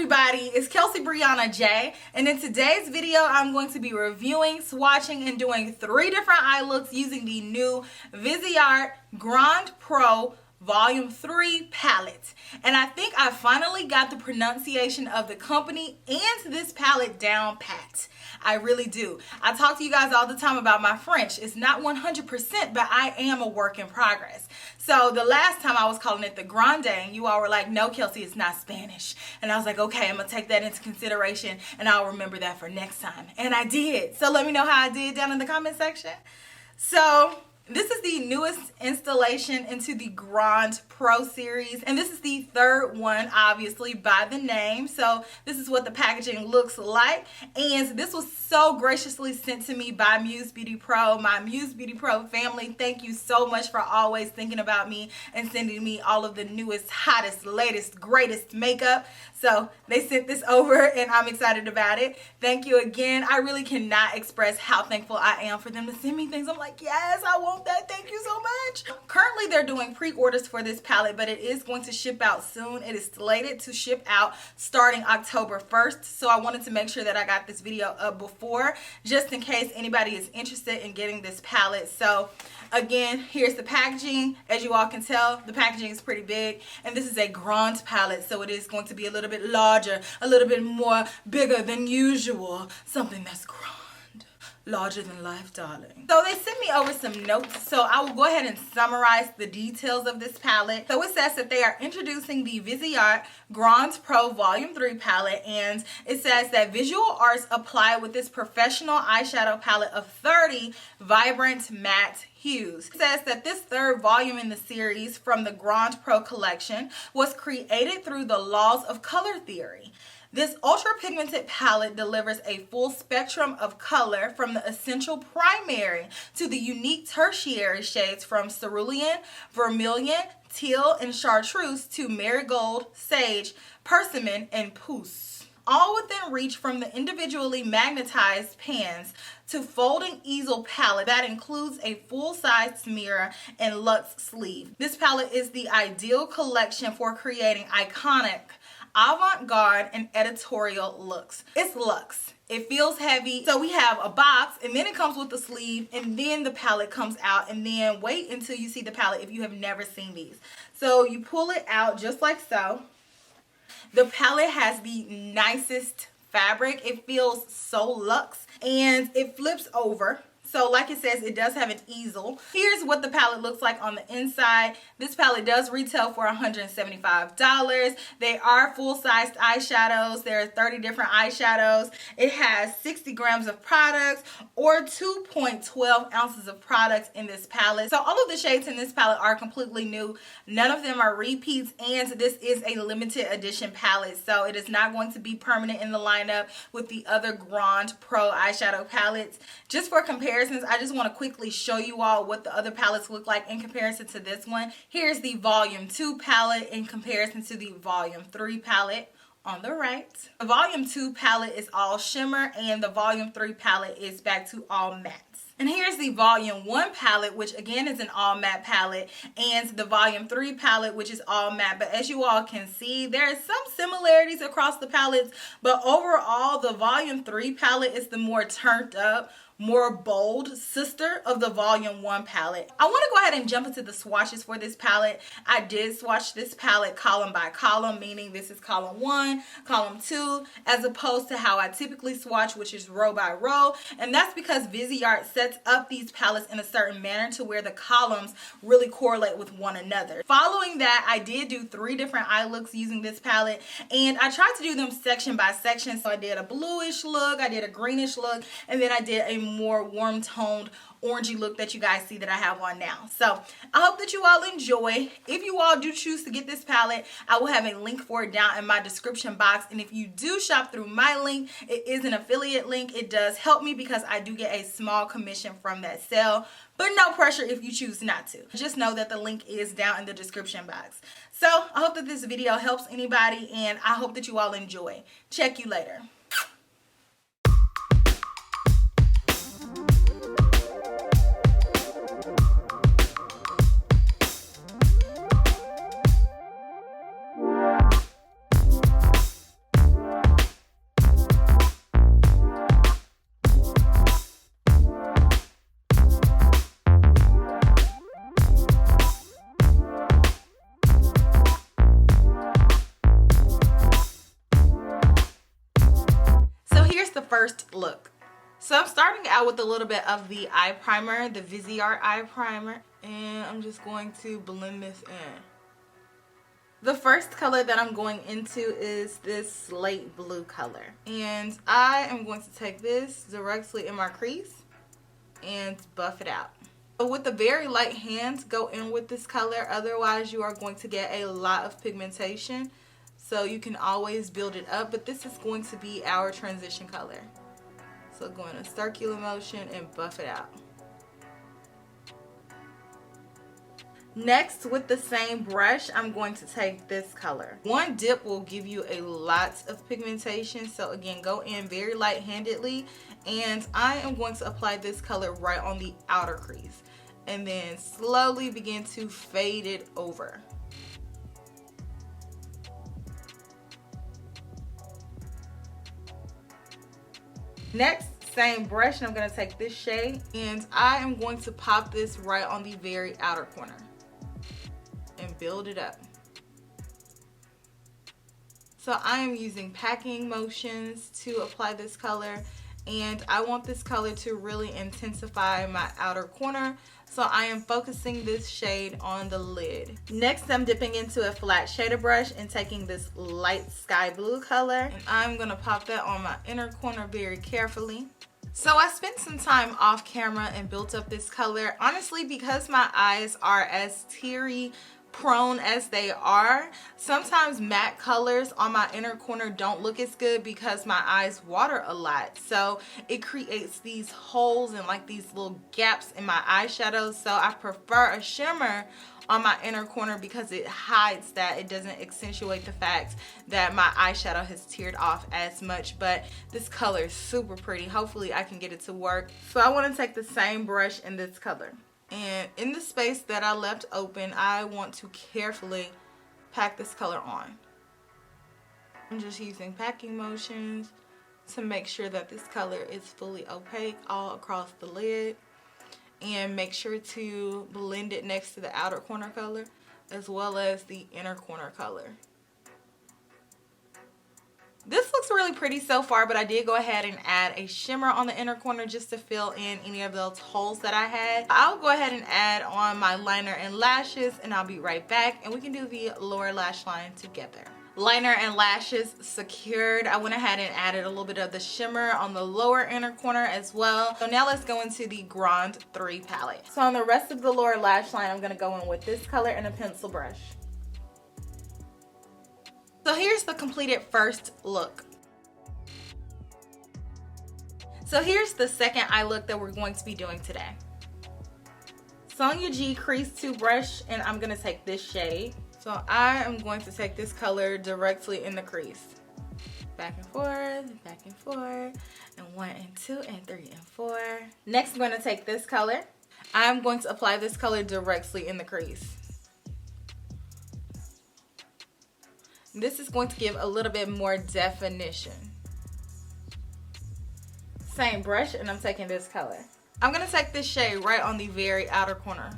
everybody, it's KelseeBrianaJai, and in today's video I'm going to be reviewing, swatching, and doing 3 different eye looks using the new Viseart Grande Pro Volume 3 palette. And I think I finally got the pronunciation of the company and this palette down pat. I really do. I talk to you guys all the time about my French. It's not 100%, but I am a work in progress. So the last time I was calling it the Grande, and you all were like, no, Kelsee, it's not Spanish. And I was like, okay, I'm going to take that into consideration, and I'll remember that for next time. And I did. So let me know how I did down in the comment section. So this is the newest installation into the Grande Pro series, and this is the 3rd one, obviously, by the name. So this is what the packaging looks like, and this was so graciously sent to me by Muse Beauty Pro, my Muse Beauty Pro family. Thank you so much for always thinking about me and sending me all of the newest, hottest, latest, greatest makeup. So they sent this over, and I'm excited about it. Thank you again. I really cannot express how thankful I am for them to send me things. I'm like, yes, I want that. Thank you so much. Currently, they're doing pre-orders for this palette, but it is going to ship out soon. It is slated to ship out starting October 1st. So I wanted to make sure that I got this video up before, just in case anybody is interested in getting this palette. So again, here's the packaging. As you all can tell, the packaging is pretty big, and this is a Grande palette, so it is going to be a little bit larger, a little bit more bigger than usual. Something that's grand. Larger than life, darling. So they sent me over some notes, so I will go ahead and summarize the details of this palette. So it says that they are introducing the Viseart Grande Pro Volume 3 palette, and it says that visual arts apply with this professional eyeshadow palette of 30 vibrant matte hues. It says that this 3rd volume in the series from the Grande Pro collection was created through the laws of color theory. This ultra pigmented palette delivers a full spectrum of color from the essential primary to the unique tertiary shades from cerulean, vermilion, teal, and chartreuse to marigold, sage, persimmon, and puce. All within reach from the individually magnetized pans to folding easel palette that includes a full-size mirror and luxe sleeve. This palette is the ideal collection for creating iconic, avant-garde, and editorial looks. It's luxe. It feels heavy. So we have a box, and then it comes with the sleeve, and then the palette comes out, and then wait until you see the palette if you have never seen these. So you pull it out just like so. The palette has the nicest fabric. It feels so luxe, and it flips over. So like it says, it does have an easel. Here's what the palette looks like on the inside. This palette does retail for $175. They are full-sized eyeshadows. There are 30 different eyeshadows. It has 60 grams of products or 2.12 ounces of products in this palette. So all of the shades in this palette are completely new. None of them are repeats, and this is a limited edition palette. So it is not going to be permanent in the lineup with the other Grande Pro eyeshadow palettes. Just for comparison, I just want to quickly show you all what the other palettes look like in comparison to this one. Here's the Volume 2 palette in comparison to the Volume 3 palette on the right. The Volume 2 palette is all shimmer, and the Volume 3 palette is back to all mattes. And here's the Volume 1 palette, which again is an all matte palette, and the Volume 3 palette, which is all matte. But as you all can see, there are some similarities across the palettes, but overall the Volume 3 palette is the more turned up, more bold sister of the Volume 1 palette. I want to go ahead and jump into the swatches for this palette. I did swatch this palette column by column, meaning this is column 1, column 2, as opposed to how I typically swatch, which is row by row. And that's because Viseart sets up these palettes in a certain manner to where the columns really correlate with one another. Following that, I did do 3 different eye looks using this palette, and I tried to do them section by section. So I did a bluish look, I did a greenish look, and then I did a more warm toned orangey look that you guys see that I have on now. So I hope that you all enjoy. If you all do choose to get this palette, I will have a link for it down in my description box. And if you do shop through my link, it is an affiliate link. It does help me because I do get a small commission from that sale, but no pressure if you choose not to. Just know that the link is down in the description box. So I hope that this video helps anybody, and I hope that you all enjoy. Check you later. the first look. So I'm starting out with a little bit of the eye primer, the Viseart eye primer, and I'm just going to blend this in. The first color that I'm going into is this slate blue color, and I am going to take this directly in my crease and buff it out. So with a very light hand, go in with this color, otherwise you are going to get a lot of pigmentation. So you can always build it up, but this is going to be our transition color. So go in a circular motion and buff it out. Next, with the same brush, I'm going to take this color. One dip will give you a lot of pigmentation, so again, go in very light-handedly, and I am going to apply this color right on the outer crease and then slowly begin to fade it over. Next, same brush, and I'm going to take this shade and I am going to pop this right on the very outer corner and build it up. So I am using packing motions to apply this color, and I want this color to really intensify my outer corner, so I am focusing this shade on the lid. Next, I'm dipping into a flat shader brush and taking this light sky blue color, and I'm gonna pop that on my inner corner very carefully. So I spent some time off camera and built up this color. Honestly, because my eyes are as teary prone as they are, sometimes matte colors on my inner corner don't look as good because my eyes water a lot, so it creates these holes and like these little gaps in my eyeshadow. So I prefer a shimmer on my inner corner because it hides that. It doesn't accentuate the fact that my eyeshadow has teared off as much, but this color is super pretty. Hopefully I can get it to work. So I want to take the same brush in this color, and in the space that I left open, I want to carefully pack this color on. I'm just using packing motions to make sure that this color is fully opaque all across the lid, and make sure to blend it next to the outer corner color as well as the inner corner color. This looks really pretty so far, but I did go ahead and add a shimmer on the inner corner just to fill in any of those holes that I had. I'll go ahead and add on my liner and lashes, and I'll be right back and we can do the lower lash line together. Liner and lashes secured. I went ahead and added a little bit of the shimmer on the lower inner corner as well. So now let's go into the Grande 3 palette. So on the rest of the lower lash line, I'm gonna go in with this color and a pencil brush. So here's the completed first look. So here's the second eye look that we're going to be doing today. So on your G crease 2 brush, and I'm gonna take this shade. So I am going to take this color directly in the crease. Back and forth, and 1 and 2 and 3 and 4. Next, I'm going to take this color. I'm going to apply this color directly in the crease. This is going to give a little bit more definition. Same brush, and I'm taking this color. I'm going to take this shade right on the very outer corner.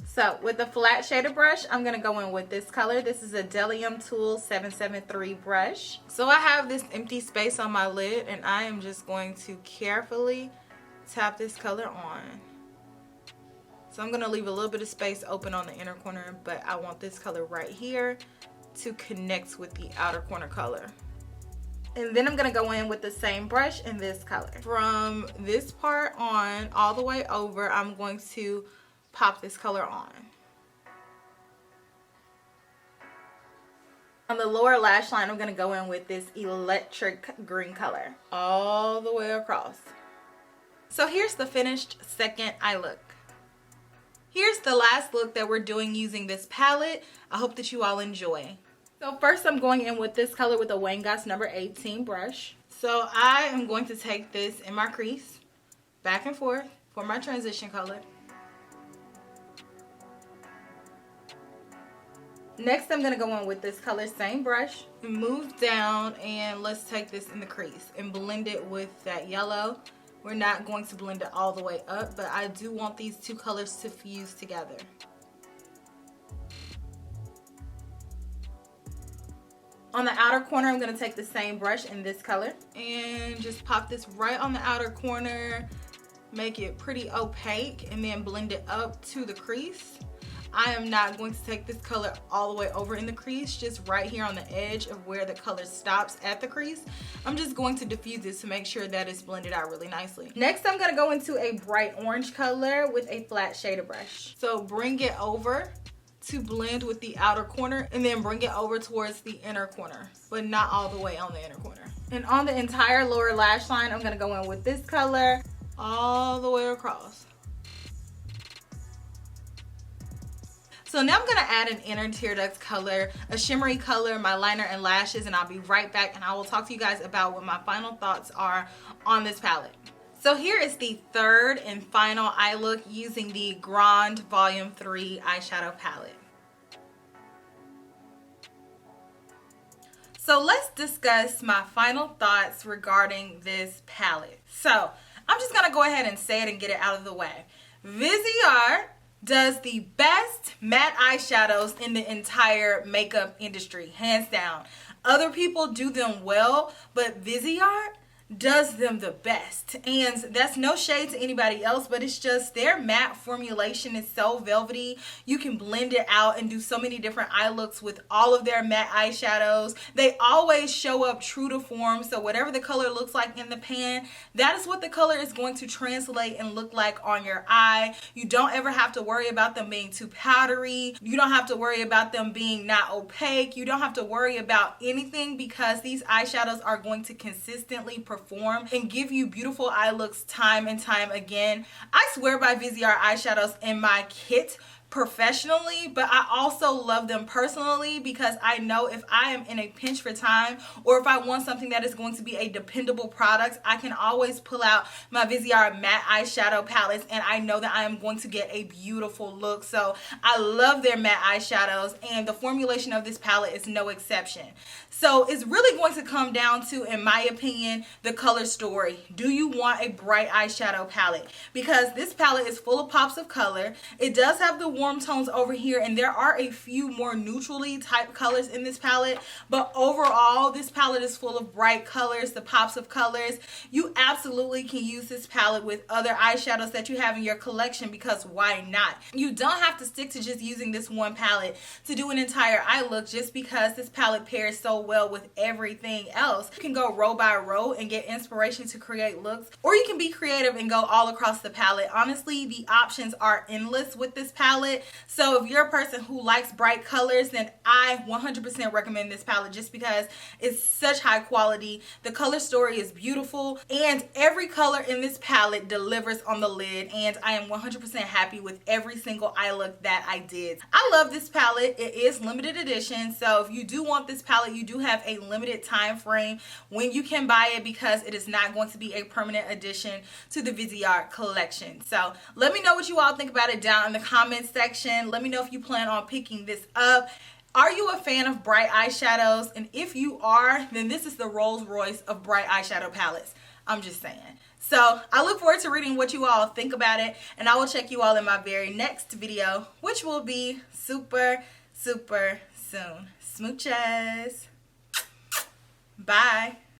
So with the flat shader brush, I'm going to go in with this color. This is a Delium Tool 773 brush. So I have this empty space on my lid, and I am just going to carefully tap this color on. So I'm going to leave a little bit of space open on the inner corner, but I want this color right here to connect with the outer corner color. And then I'm going to go in with the same brush in this color. From this part on all the way over, I'm going to pop this color on. On the lower lash line, I'm going to go in with this electric green color all the way across. So here's the finished second eye look. Here's the last look that we're doing using this palette. I hope that you all enjoy. So first, I'm going in with this color with a Wayne Goss number 18 brush. So I am going to take this in my crease, back and forth for my transition color. Next, I'm going to go in with this color, same brush, move down, and let's take this in the crease and blend it with that yellow. We're not going to blend it all the way up, but I do want these two colors to fuse together. On the outer corner, I'm going to take the same brush in this color and just pop this right on the outer corner, make it pretty opaque, and then blend it up to the crease. I am not going to take this color all the way over in the crease, just right here on the edge of where the color stops at the crease. I'm just going to diffuse this to make sure that it's blended out really nicely. Next, I'm going to go into a bright orange color with a flat shader brush. So bring it over to blend with the outer corner, and then bring it over towards the inner corner, but not all the way on the inner corner. And on the entire lower lash line, I'm gonna go in with this color all the way across. So now I'm gonna add an inner tear duct color, a shimmery color, my liner and lashes, and I'll be right back and I will talk to you guys about what my final thoughts are on this palette. So here is the third and final eye look using the Grande Volume 3 eyeshadow palette. So let's discuss my final thoughts regarding this palette. So I'm just gonna go ahead and say it and get it out of the way. Viseart does the best matte eyeshadows in the entire makeup industry, hands down. Other people do them well, but Viseart does them the best, and that's no shade to anybody else, but it's just their matte formulation is so velvety. You can blend it out and do so many different eye looks with all of their matte eyeshadows. They always show up true to form, so whatever the color looks like in the pan, that is what the color is going to translate and look like on your eye. You don't ever have to worry about them being too powdery. You don't have to worry about them being not opaque. You don't have to worry about anything, because these eyeshadows are going to consistently perform and give you beautiful eye looks time and time again. I swear by Viseart eyeshadows in my kit professionally, but I also love them personally, because I know if I am in a pinch for time, or if I want something that is going to be a dependable product, I can always pull out my Viseart matte eyeshadow palettes and I know that I am going to get a beautiful look. So I love their matte eyeshadows, and the formulation of this palette is no exception. So it's really going to come down to, in my opinion, the color story. Do you want a bright eyeshadow palette? Because this palette is full of pops of color. It does have the warm tones over here, and there are a few more neutrally type colors in this palette, but overall this palette is full of bright colors, the pops of colors. You absolutely can use this palette with other eyeshadows that you have in your collection, because why not? You don't have to stick to just using this one palette to do an entire eye look, just because this palette pairs so well with everything else. You can go row by row and get inspiration to create looks, or you can be creative and go all across the palette. Honestly, the options are endless with this palette. So if you're a person who likes bright colors, then I 100% recommend this palette, just because it's such high quality. The color story is beautiful, and every color in this palette delivers on the lid, and I am 100% happy with every single eye look that I did. I love this palette. It is limited edition, so if you do want this palette, you do have a limited time frame when you can buy it, because it is not going to be a permanent addition to the Viseart collection. So let me know what you all think about it down in the comments section. Let me know if you plan on picking this up. Are you a fan of bright eyeshadows? And if you are, then this is the Rolls Royce of bright eyeshadow palettes. I'm just saying. So I look forward to reading what you all think about it, and I will check you all in my very next video, which will be super soon. Smooches. Bye.